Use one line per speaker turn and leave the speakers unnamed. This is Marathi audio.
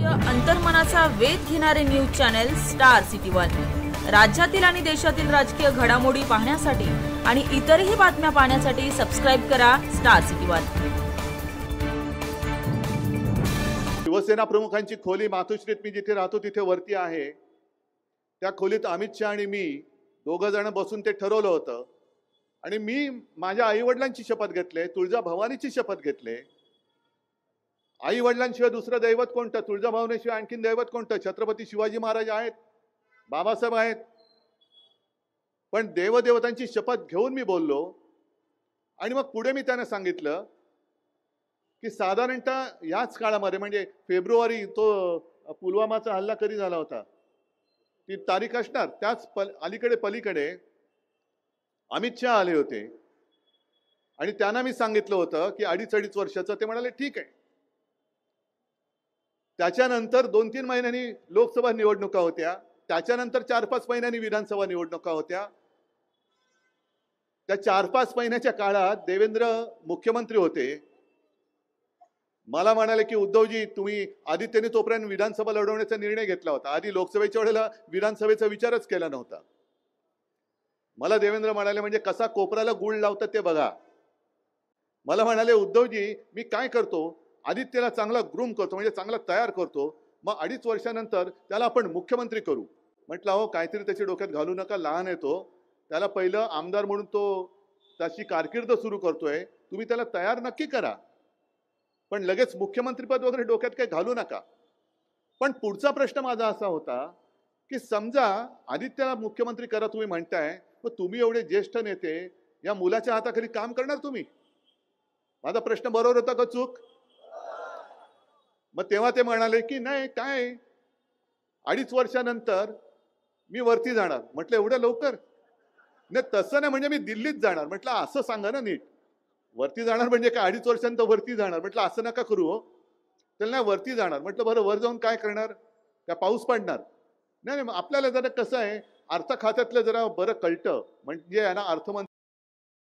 लोकप्रिय अंतर्मनाचा वेध घेणारे news channel star city one. राज्यातील आणि देशातील राजकीय घडामोडी पाहण्यासाठी आणि इतरही बातम्या पाहण्यासाठी सबस्क्राइब करा स्टार सिटी वन।
शिवसेना प्रमुखांची खोली मातोश्रीत मी जिथे राहतो तिथे वरती आहे। त्या खोलीत अमित शाह आणि मी दोघं जण बसून ते ठरवलं होतं आणि मी माझ्या आईवडिलांची शपथ घेतले, तुळजाभवानीची शपथ घेतले। आई वडिलांशिवाय दुसरं दैवत कोणतं? तुळजाभवानीशिवाय आणखीन दैवत कोणतं? छत्रपती शिवाजी महाराज आहेत, बाबासाहेब आहेत। पण देवदेवतांची शपथ घेऊन मी बोललो आणि मग पुढे मी त्यांना सांगितलं की साधारणतः याच काळामध्ये म्हणजे फेब्रुवारी तो पुलवामाचा हल्ला कधी झाला होता ती तारीख असणार, त्याच अलीकडे पलीकडे अमित शाह आले होते आणि त्यांना मी सांगितलं होतं की 2.5 वर्षाचं। ते म्हणाले ठीक आहे। त्याच्यानंतर 2-3 महिन्यांनी लोकसभा निवडणुका होत्या, त्याच्यानंतर 4-5 महिन्यांनी विधानसभा निवडणुका होत्या। त्या 4-5 महिन्याच्या काळात देवेंद्र मुख्यमंत्री होते। मला म्हणाले की उद्धवजी तुम्ही आदित्यने तोपर्यंत विधानसभा लढवण्याचा निर्णय घेतला होता, आधी लोकसभेच्या वेळेला विधानसभेचा विचारच केला नव्हता। मला देवेंद्र म्हणाले म्हणजे कसा कोपराला गुळ लावतात ते बघा। मला म्हणाले उद्धवजी मी काय करतो, आदित्यला चांगला ग्रूम करतो म्हणजे चांगला तयार करतो, मग 2.5 वर्षानंतर त्याला आपण मुख्यमंत्री करू। म्हटलं हो काहीतरी त्याच्या डोक्यात घालू नका, लहान आहे तो, त्याला पहिलं आमदार म्हणून तो त्याची कारकीर्द सुरू करतोय, तुम्ही त्याला तयार नक्की करा, पण लगेच मुख्यमंत्रीपद वगैरे डोक्यात काही घालू नका। पण पुढचा प्रश्न माझा असा होता की समजा आदित्यला मुख्यमंत्री करा तुम्ही म्हणताय, मग तुम्ही एवढे ज्येष्ठ नेते या मुलाच्या हाताखाली काम करणार तुम्ही? माझा प्रश्न बरोबर होता का चूक? मग तेव्हा ते म्हणाले की नाही काय 2.5 वर्षानंतर मी वरती जाणार। म्हटलं एवढं लवकर? नाही तसं नाही, म्हणजे मी दिल्लीत जाणार। म्हटलं असं सांगा ना नीट, वरती जाणार म्हणजे काय 2.5 वर्षानंतर वरती जाणार? म्हटलं असं नका करू हो। त्याला नाही वरती जाणार। म्हटलं बरं वर जाऊन काय करणार? त्या पाऊस पडणार? नाही आपल्याला जरा कसं आहे अर्थ खात्यातलं जरा बरं कळतं, म्हणजे आहे ना अर्थमंत्री